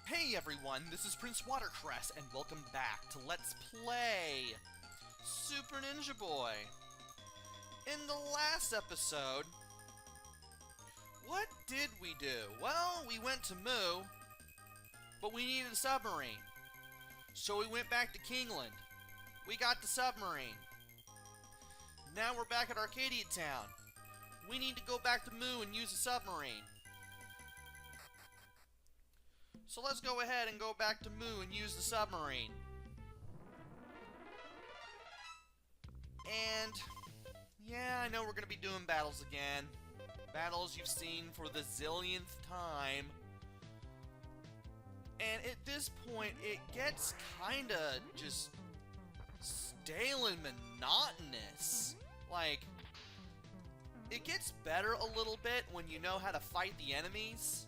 Hey everyone, this is PrinceWatercress, and welcome back to Let's Play Super Ninja Boy. In the last episode, what did we do? Well, we went to Moo, but we needed a submarine. So we went back to Kingland. We got the submarine. Now we're back at Arcadia Town. We need to go back to Moo and use the submarine. So let's go ahead and go back to Moo and use the submarine. And yeah, I know we're going to be doing battles again. Battles you've seen for the zillionth time. And at this point, it gets kinda just stale and monotonous. Like, it gets better a little bit when you know how to fight the enemies.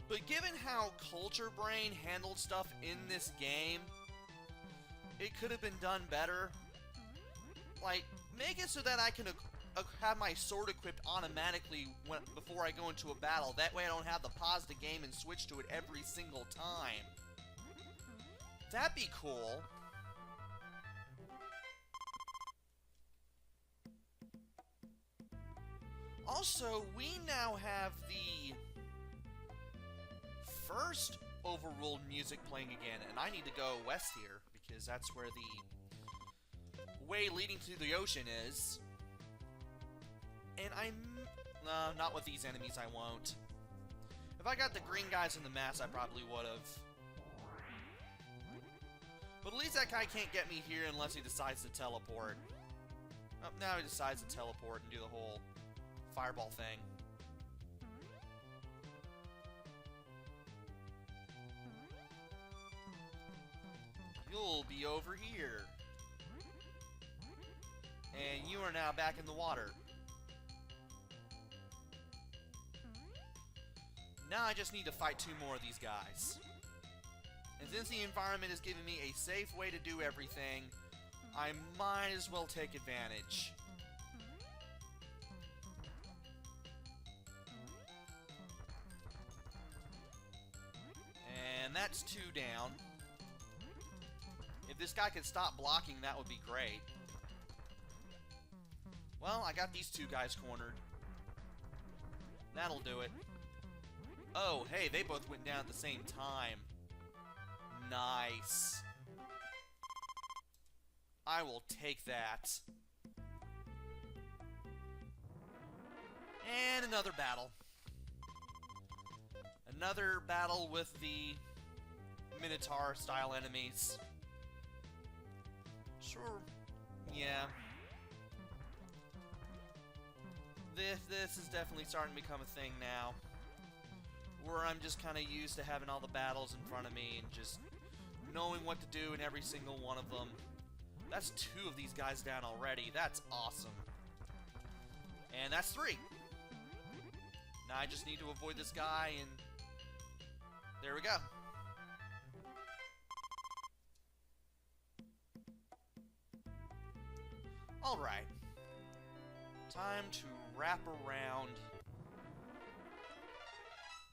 But given how Culture Brain handled stuff in this game, it could have been done better. Like, make it so that I can have my sword equipped automatically before I go into a battle. That way I don't have to pause the game and switch to it every single time. That'd be cool. Also, we now have the first overruled music playing again, and I need to go west here, because that's where the way leading to the ocean is. And not with these enemies, I won't. If I got the green guys in the mass, I probably would've. But at least that guy can't get me here unless he decides to teleport. Oh, now he decides to teleport and do the whole fireball thing. You'll be over here. And you are now back in the water. Now I just need to fight 2 more of these guys. And since the environment is giving me a safe way to do everything, I might as well take advantage. And that's 2 down. If this guy could stop blocking, that would be great. Well, I got these 2 guys cornered. That'll do it. Oh, hey, they both went down at the same time. Nice. I will take that. And another battle. Another battle with the Minotaur-style enemies. Sure. Yeah. This is definitely starting to become a thing now. Where I'm just kind of used to having all the battles in front of me and just knowing what to do in every single one of them. That's 2 of these guys down already. That's awesome. And that's 3. Now I just need to avoid this guy, and there we go. Alright. Time to wrap around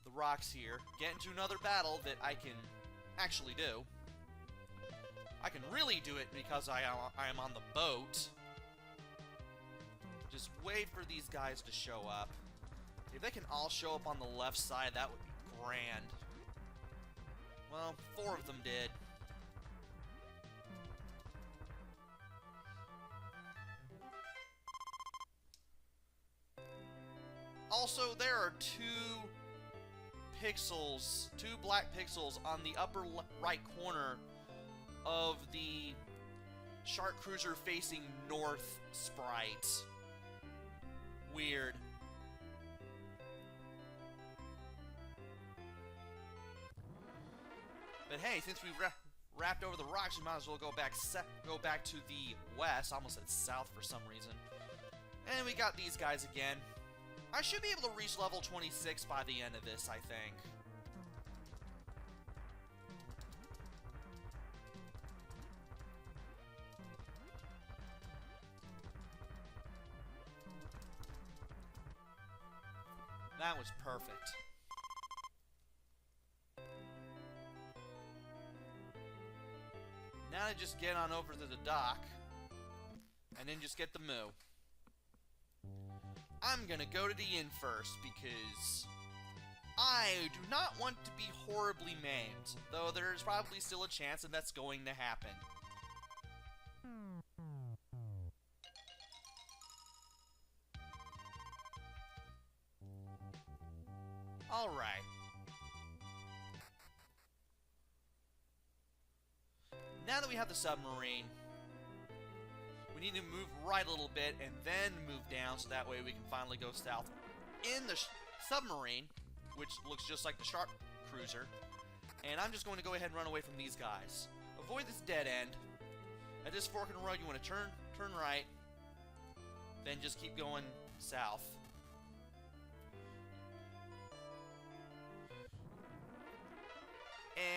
the rocks here, get into another battle that I can actually do. I can really do it because I am on the boat. Just wait for these guys to show up. If they can all show up on the left side, that would be grand. Well, 4 of them did. Also, there are 2 pixels, 2 black pixels on the upper right corner of the Shark Cruiser facing north sprite. Weird. But hey, since we've wrapped over the rocks, we might as well go back to the west. I almost said south for some reason. And we got these guys again. I should be able to reach level 26 by the end of this, I think. That was perfect. now to just get on over to the dock, and then just get the moo. I'm gonna go to the inn first, because I do not want to be horribly maimed, though there's probably still a chance that that's going to happen. Alright. Now that we have the submarine, we need to move right a little bit and then move down so that way we can finally go south in the submarine, which looks just like the shark cruiser. And I'm just going to go ahead and run away from these guys. Avoid this dead end. At this fork in the road, you want to turn right, then just keep going south.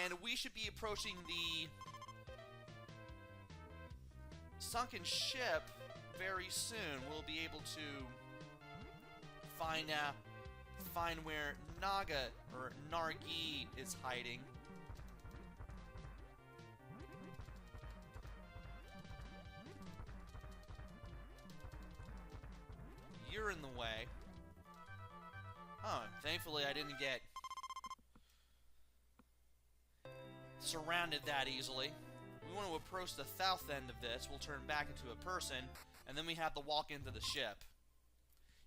And we should be approaching the sunken ship very soon. We'll be able to find where Nargi is hiding. You're in the way. Oh, thankfully I didn't get surrounded that easily. We want to approach the south end of this. We'll turn back into a person, and then we have to walk into the ship.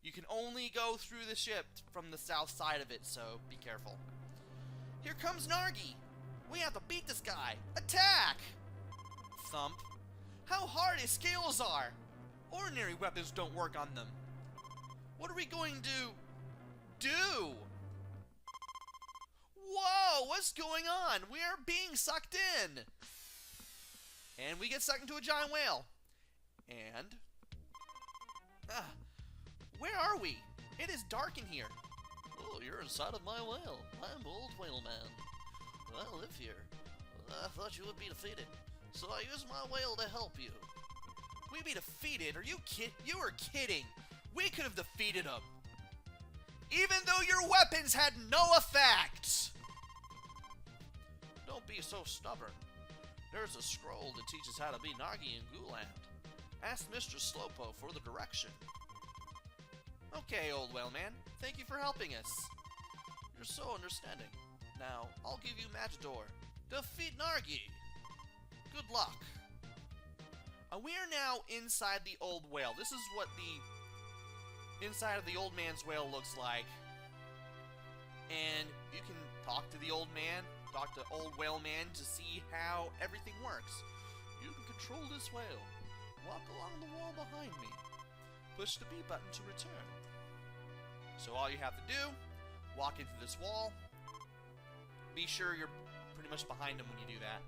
You can only go through the ship from the south side of it, so be careful. Here comes Nargi! We have to beat this guy! Attack! Thump. How hard his scales are! Ordinary weapons don't work on them. What are we going to do? Whoa! What's going on? We are being sucked in! And we get sucked into a giant whale. And... where are we? It is dark in here. Oh, you're inside of my whale. I'm Old Whale Man. I live here. I thought you would be defeated, so I used my whale to help you. We be defeated? Are you You are kidding. We could have defeated him. Even though your weapons had no effect. Don't be so stubborn. There's a scroll that teaches how to be Nargi in Guland. Ask Mr. Slopo for the direction. Okay, Old Whale Man. Thank you for helping us. You're so understanding. Now, I'll give you Matador. Defeat Nargi. Good luck. We are now inside the old whale. This is what the inside of the old man's whale looks like. And you can talk to the old man, talk to Old Whale Man to see how everything works. You can control this whale. Walk along the wall behind me. Push the B button to return. So all you have to do, walk into this wall. Be sure you're pretty much behind him when you do that.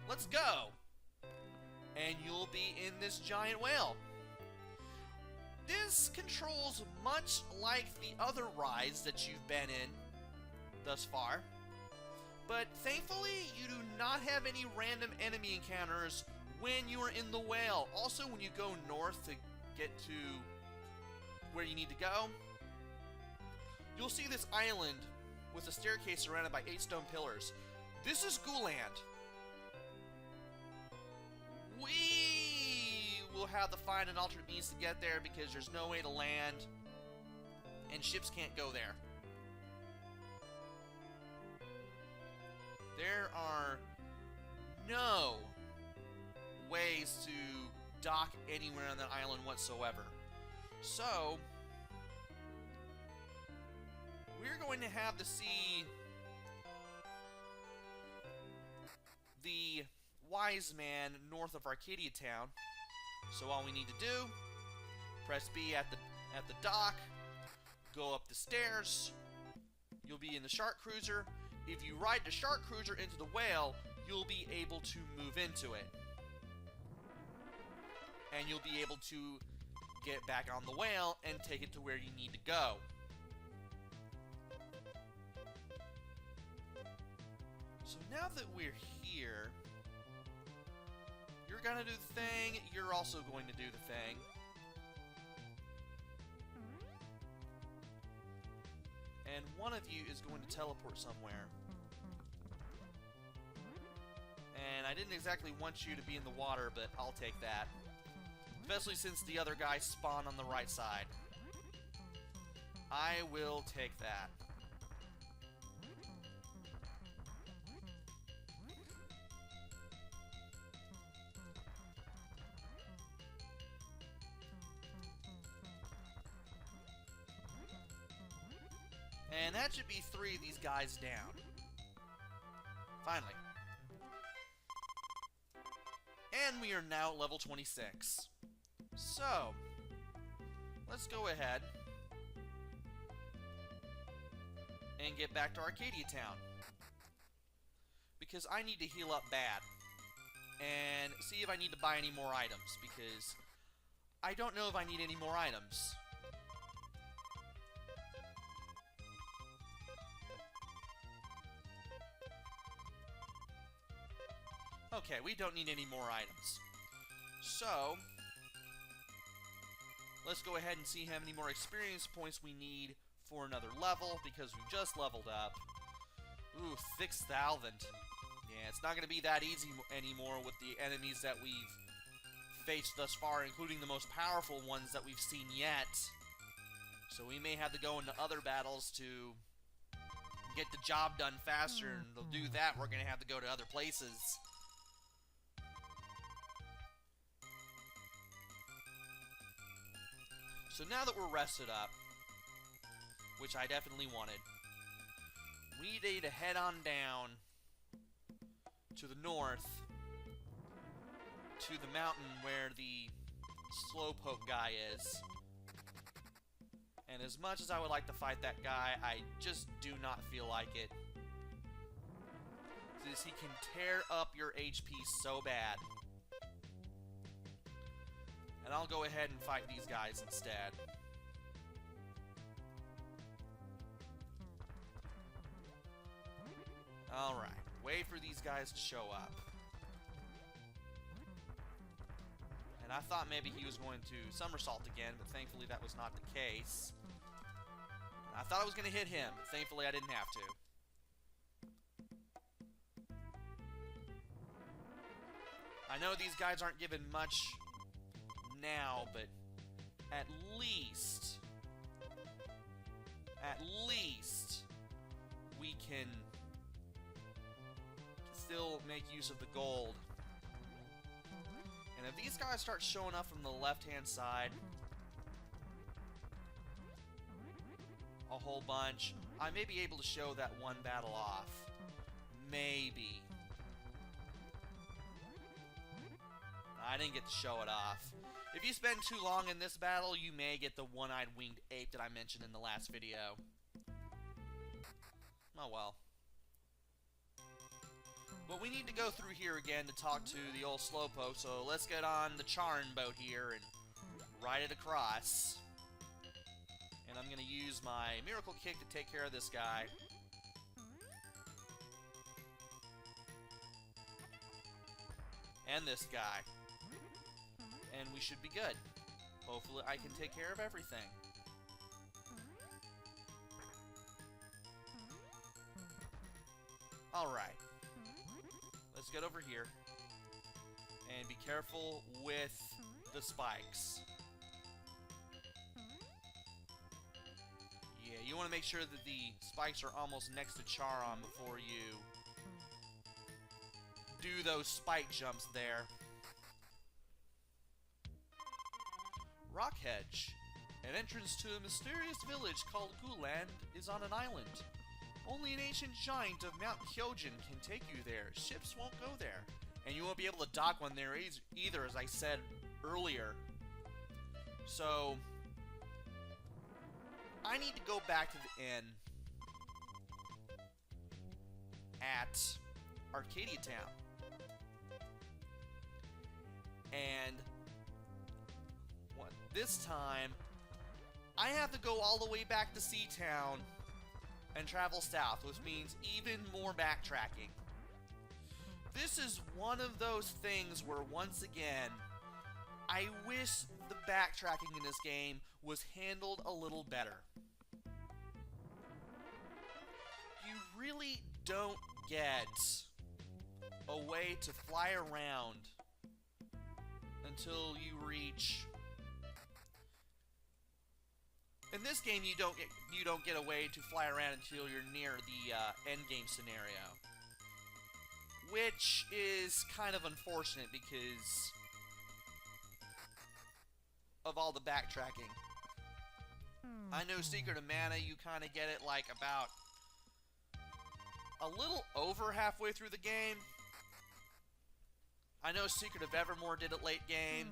Let's go! And you'll be in this giant whale. This controls much like the other rides that you've been in thus far. But thankfully, you do not have any random enemy encounters when you are in the whale. Also, when you go north to get to where you need to go, you'll see this island with a staircase surrounded by 8 stone pillars. This is Guland. We will have to find an alternate means to get there because there's no way to land, and ships can't go there. There are no ways to dock anywhere on the island whatsoever. So, we're going to have to see the wise man north of Arcadia Town. So all we need to do, press B at the dock, go up the stairs, you'll be in the shark cruiser. If you ride the shark cruiser into the whale, you'll be able to move into it. And you'll be able to get back on the whale and take it to where you need to go. So now that we're here, you're gonna do the thing, you're also going to do the thing. And one of you is going to teleport somewhere. And I didn't exactly want you to be in the water, but I'll take that. Especially since the other guys spawn on the right side. I will take that. And that should be 3 of these guys down. Finally. And we are now at level 26. So, let's go ahead and get back to Arcadia Town. Because I need to heal up bad. And see if I need to buy any more items. Because I don't know if I need any more items. Okay, we don't need any more items. So, let's go ahead and see how many more experience points we need for another level, because we've just leveled up. Ooh, 6,000. Yeah, it's not going to be that easy anymore with the enemies that we've faced thus far, including the most powerful ones that we've seen yet. So we may have to go into other battles to get the job done faster, and to do that, we're going to have to go to other places. So now that we're rested up, which I definitely wanted, we need to head on down to the north, to the mountain where the Slowpoke guy is. And as much as I would like to fight that guy, I just do not feel like it. Because he can tear up your HP so bad. And I'll go ahead and fight these guys instead. Alright, wait for these guys to show up. And I thought maybe he was going to somersault again, but thankfully that was not the case. And I thought I was going to hit him, but thankfully I didn't have to. I know these guys aren't given much now, but at least we can still make use of the gold. And if these guys start showing up from the left-hand side a whole bunch, I may be able to show that one battle off. Maybe. I didn't get to show it off. If you spend too long in this battle, you may get the one-eyed winged ape that I mentioned in the last video. Oh well. But we need to go through here again to talk to the old Slowpoke, so let's get on the Charn boat here and ride it across. And I'm going to use my Miracle Kick to take care of this guy. And this guy. And we should be good. Hopefully I can take care of everything. Alright. Let's get over here. And be careful with the spikes. Yeah, you want to make sure that the spikes are almost next to Charon before you do those spike jumps there. Rock Hedge. An entrance to a mysterious village called Guland is on an island. Only an ancient giant of Mount Kyojin can take you there. Ships won't go there. And you won't be able to dock one there either, as I said earlier. So, I need to go back to the inn at Arcadia Town. And this time, I have to go all the way back to Seatown and travel south, which means even more backtracking. This is one of those things where, once again, I wish the backtracking in this game was handled a little better. You really don't get a way to fly around until you reach... In this game, you don't get a way to fly around until you're near the end game scenario, which is kind of unfortunate because of all the backtracking. I know Secret of Mana, you kind of get it like about a little over halfway through the game. I know Secret of Evermore did it late game.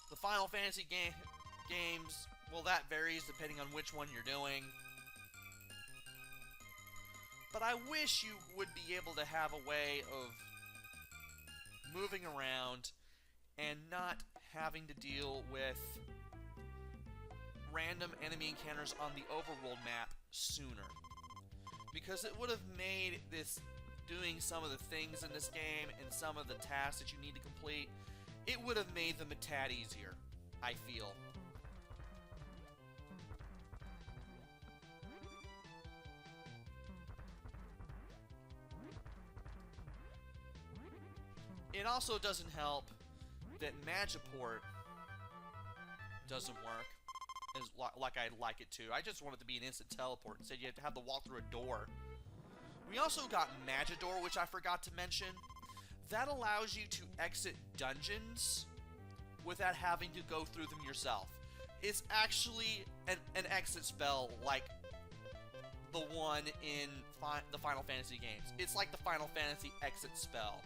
The Final Fantasy games, well, that varies depending on which one you're doing. But I wish you would be able to have a way of moving around and not having to deal with random enemy encounters on the overworld map sooner. Because it would have made this, doing some of the things in this game and some of the tasks that you need to complete, it would have made them a tad easier, I feel. It also doesn't help that Magiport doesn't work as like I'd like it to. I just want it to be an instant teleport. Instead, you have to have to walk through a door. We also got Magidor, which I forgot to mention. That allows you to exit dungeons without having to go through them yourself. It's actually an exit spell like the one in the Final Fantasy games. It's like the Final Fantasy exit spell,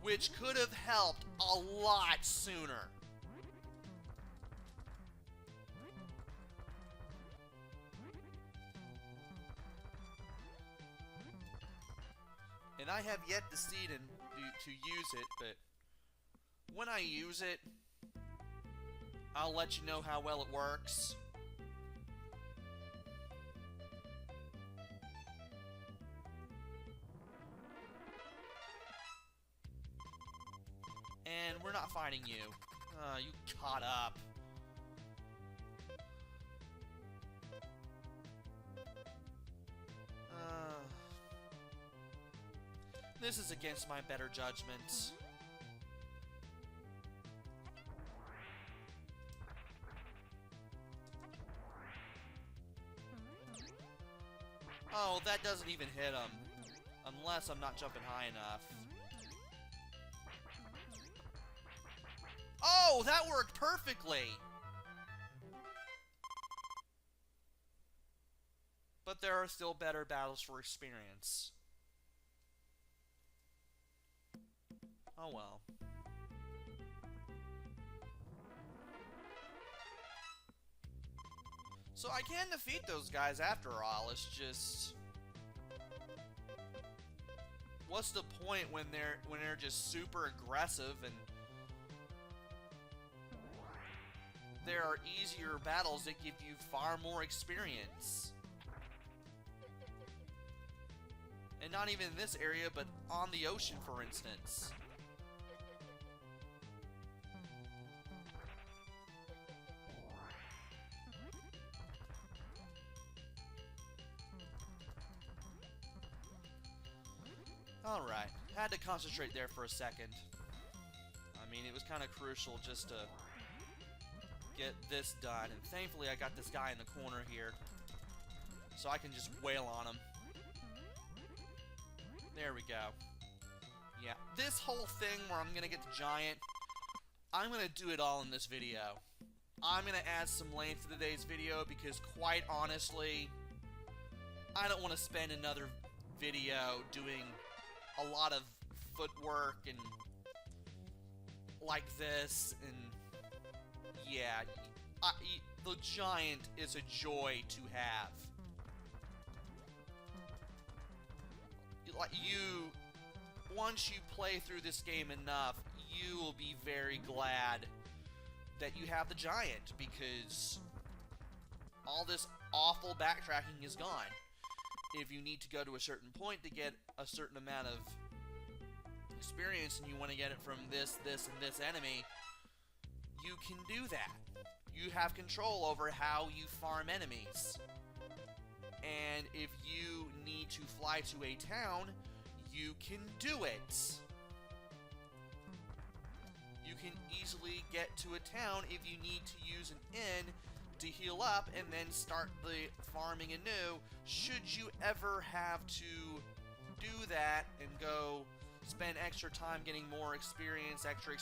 which could have helped a lot sooner. And I have yet to see it and to use it, but when I use it, I'll let you know how well it works. And we're not fighting you. You caught up. This is against my better judgment. Oh, that doesn't even hit him. Unless I'm not jumping high enough. Oh, that worked perfectly! But there are still better battles for experience. Oh well. So I can defeat those guys after all, it's just... What's the point when they're just super aggressive and... There are easier battles that give you far more experience. And not even in this area, but on the ocean, for instance. Alright, had to concentrate there for a second. I mean, it was kind of crucial just to get this done, and thankfully I got this guy in the corner here, so I can just wail on him. There we go. Yeah, this whole thing where I'm gonna get the giant, I'm gonna do it all in this video. I'm gonna add some length to today's video because, quite honestly, I don't want to spend another video doing a lot of footwork and like this, and yeah, the giant is a joy to have. Like, once you play through this game enough, you will be very glad that you have the giant, because all this awful backtracking is gone. If you need to go to a certain point to get a certain amount of experience and you want to get it from this, and this enemy, you can do that. You have control over how you farm enemies. And if you need to fly to a town, you can do it. You can easily get to a town if you need to use an inn to heal up and then start the farming anew, should you ever have to do that and go spend extra time getting more experience, extra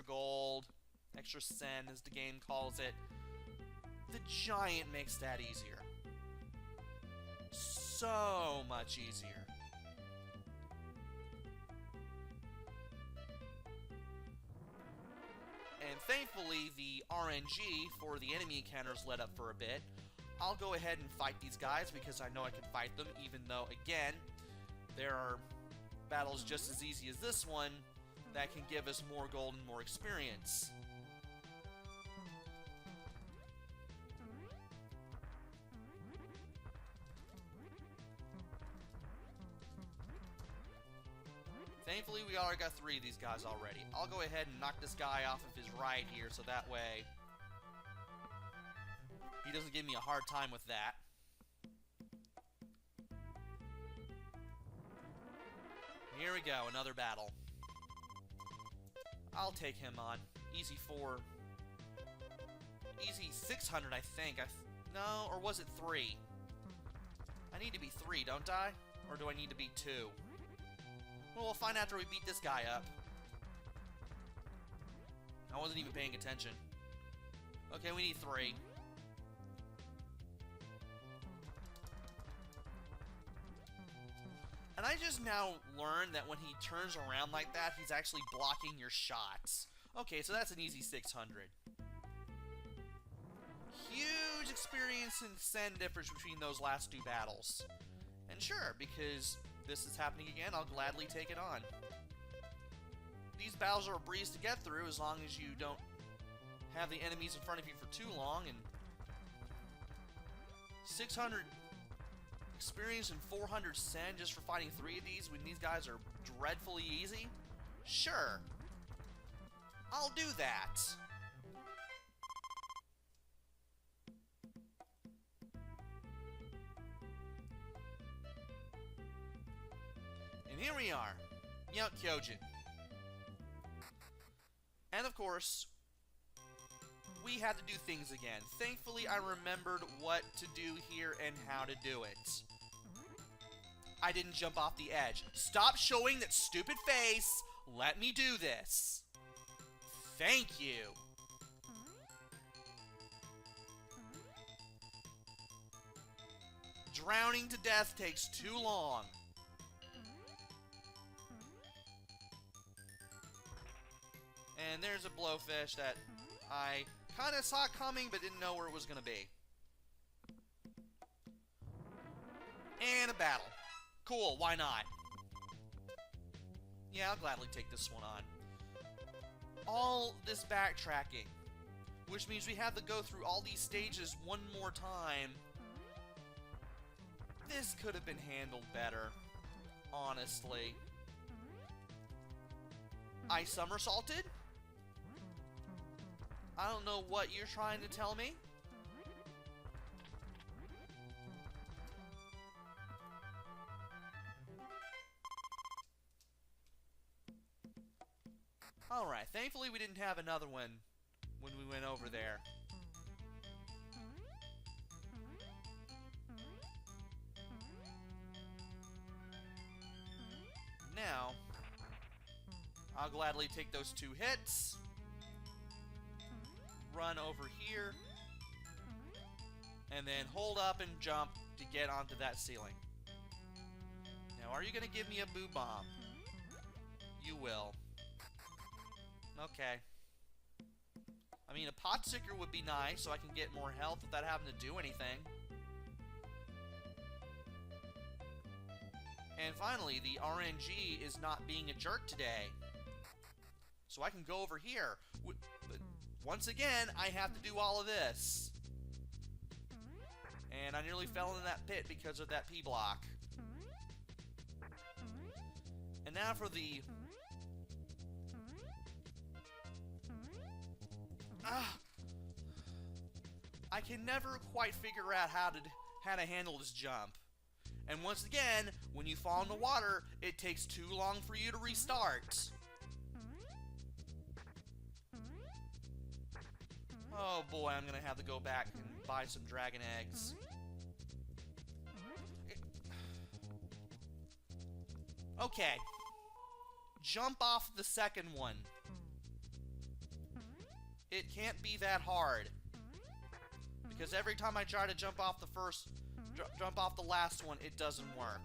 gold, extra sen as the game calls it. The giant makes that easier. So much easier. And thankfully, the RNG for the enemy encounters let up for a bit. I'll go ahead and fight these guys because I know I can fight them, even though, again, there are battles just as easy as this one that can give us more gold and more experience. Thankfully, we already got 3 of these guys already. I'll go ahead and knock this guy off of his ride here, so that way he doesn't give me a hard time with that. Here we go, another battle. I'll take him on. Easy 4. Easy 600, I think. No, or was it 3? I need to be 3, don't I? Or do I need to be 2? Well, we'll find out after we beat this guy up. I wasn't even paying attention. Okay, we need 3. And I just now learned that when he turns around like that, he's actually blocking your shots. Okay, so that's an easy 600. Huge experience and sen difference between those last 2 battles. And sure, because this is happening again, I'll gladly take it on. These battles are a breeze to get through as long as you don't have the enemies in front of you for too long. And 600 experience and 400 sen just for fighting 3 of these when these guys are dreadfully easy? Sure. I'll do that. And here we are, Mount Kyojin. And of course, we had to do things again. Thankfully, I remembered what to do here and how to do it. I didn't jump off the edge. Stop showing that stupid face. Let me do this. Thank you. Drowning to death takes too long. And there's a blowfish that I kind of saw coming, but didn't know where it was going to be. And a battle. Cool, why not? Yeah, I'll gladly take this one on. All this backtracking, which means we have to go through all these stages one more time. This could have been handled better, honestly. I somersaulted? I don't know what you're trying to tell me. Alright, thankfully we didn't have another one when we went over there. Now, I'll gladly take those 2 hits. Run over here. And then hold up and jump to get onto that ceiling. Now, are you going to give me a boo bomb? You will. Okay. I mean, a pot sticker would be nice so I can get more health without having to do anything. And finally, the RNG is not being a jerk today. So I can go over here. But once again, I have to do all of this. And I nearly fell in that pit because of that P block. And now for the... I can never quite figure out how to handle this jump. And once again, when you fall in the water, it takes too long for you to restart. Oh boy, I'm gonna have to go back and buy some dragon eggs. Okay. Jump off the second one. It can't be that hard. Because every time I try to jump off the last one, it doesn't work.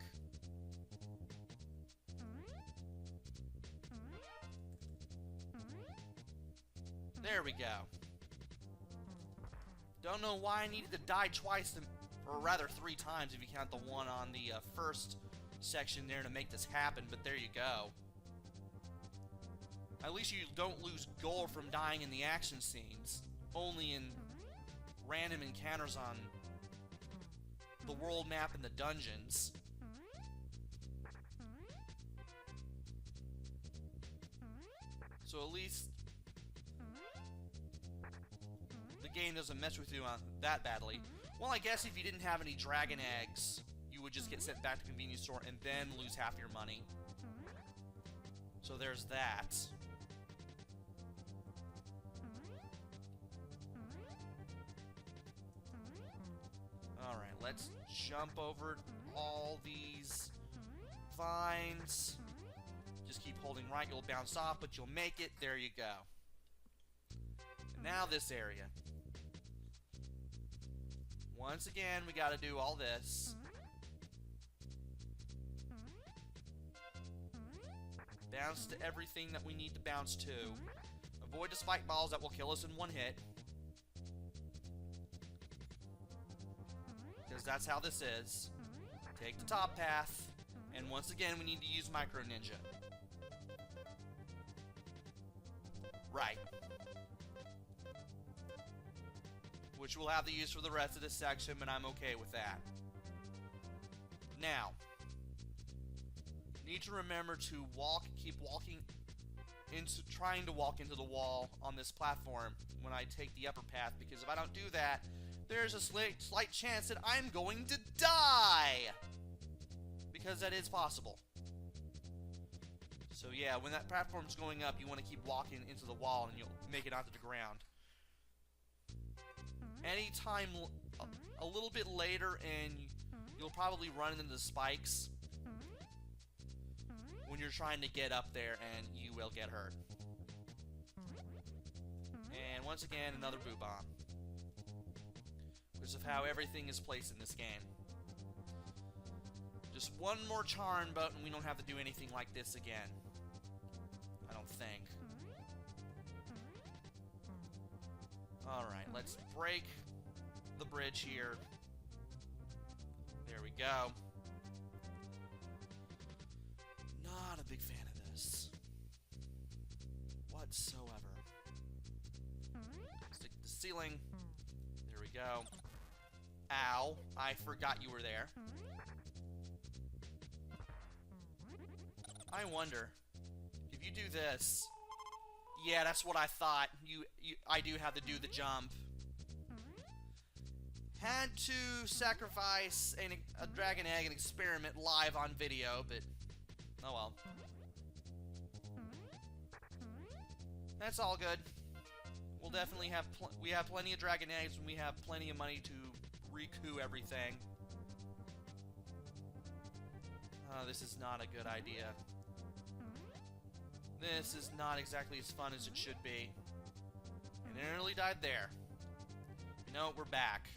There we go. Don't know why I needed to die twice, or rather 3 times if you count the one on the first section there to make this happen, but there you go. At least you don't lose gold from dying in the action scenes, only in random encounters on the world map and the dungeons. So at least the game doesn't mess with you that badly. Well, I guess if you didn't have any dragon eggs, you would just get sent back to the convenience store and then lose half your money. So there's that. Alright, let's jump over all these vines. Just keep holding right, you'll bounce off, but you'll make it. There you go. And now this area. Once again, we gotta do all this. Bounce to everything that we need to bounce to. Avoid the spike balls that will kill us in one hit. Because that's how this is. Take the top path. And once again, we need to use Micro Ninja. Right. Which we'll have to use for the rest of this section, but I'm okay with that. Now, need to remember to keep walking trying to walk into the wall on this platform when I take the upper path, because if I don't do that, there's a slight chance that I'm going to die! Because that is possible. So yeah, when that platform's going up, you want to keep walking into the wall and you'll make it onto the ground. Anytime a little bit later and you'll probably run into the spikes when you're trying to get up there, and you will get hurt. And once again, another boo bomb. Because of how everything is placed in this game. Just one more charm boat and we don't have to do anything like this again. I don't think. Alright, let's break the bridge here. There we go. Not a big fan of this. Whatsoever. Stick to the ceiling. There we go. Ow. I forgot you were there. I wonder if you do this. Yeah, that's what I thought. I do have to do the jump. Had to sacrifice a dragon egg and experiment live on video, but oh well. That's all good. We'll definitely have we have plenty of dragon eggs and we have plenty of money to recoup everything. This is not a good idea. This is not exactly as fun as it should be. And I nearly died there. You know, we're back.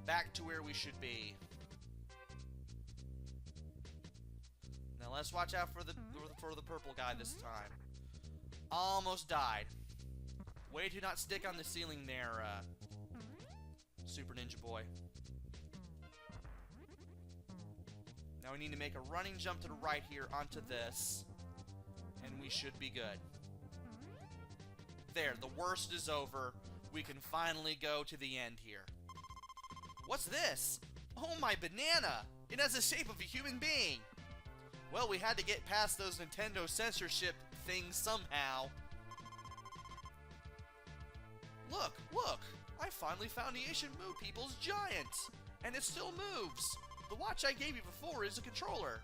Back to where we should be. Now let's watch out for the purple guy this time. Almost died. Way to not stick on the ceiling there, Super Ninja Boy. Now we need to make a running jump to the right here onto this, and we should be good. There, the worst is over. We can finally go to the end here. What's this? Oh, my banana! It has the shape of a human being! Well, we had to get past those Nintendo censorship things somehow. Look, look! I finally found the Asian Moo People's giant! And it still moves! The watch I gave you before is a controller.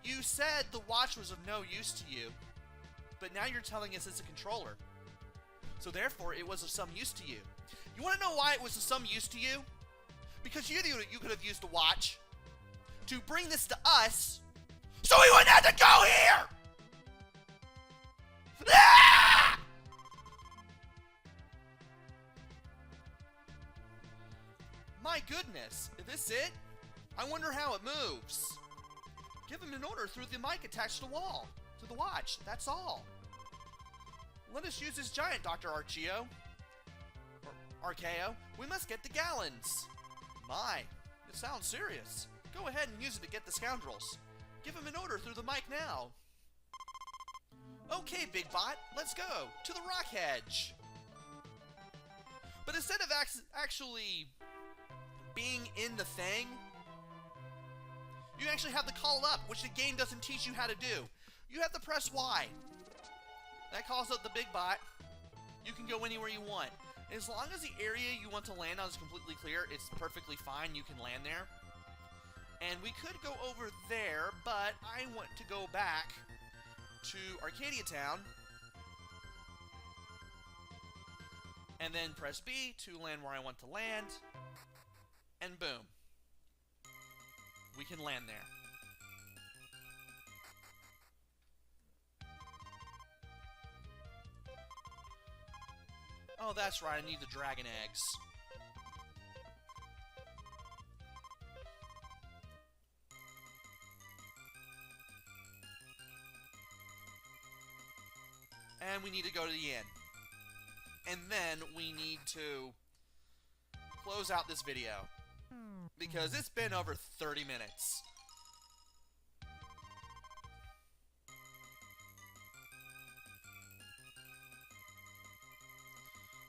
You said the watch was of no use to you, but now you're telling us it's a controller. So therefore, it was of some use to you. You want to know why it was of some use to you? Because you knew that you could have used the watch to bring this to us, so we wouldn't have to go here! Ah! My goodness, is this it? I wonder how it moves. Give him an order through the mic attached to the wall, to the watch, that's all. Let us use this giant, Dr. Archeo. Or Archeo. We must get the gallons. My, it sounds serious. Go ahead and use it to get the scoundrels. Give him an order through the mic now. Okay, Big Bot, let's go to the rock hedge. But instead of actually being in the thing, you actually have to call up, which the game doesn't teach you how to do. You have to press Y. That calls up the Big Bot. You can go anywhere you want. As long as the area you want to land on is completely clear, it's perfectly fine. You can land there. And we could go over there, but I want to go back to Arcadia Town. And then press B to land where I want to land. And boom. We can land there. Oh, that's right, I need the dragon eggs. And we need to go to the inn. And then we need to close out this video. Because it's been over 30 minutes.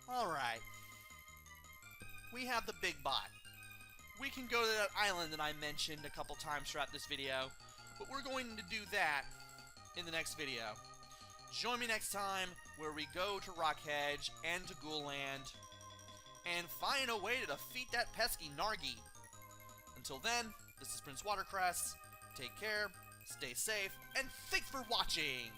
Alright. We have the Big Bot. We can go to that island that I mentioned a couple times throughout this video. But we're going to do that in the next video. Join me next time where we go to Rockhedge and to Ghouland and find a way to defeat that pesky Nargi. Until then, this is PrinceWatercress. Take care, stay safe, and thanks for watching!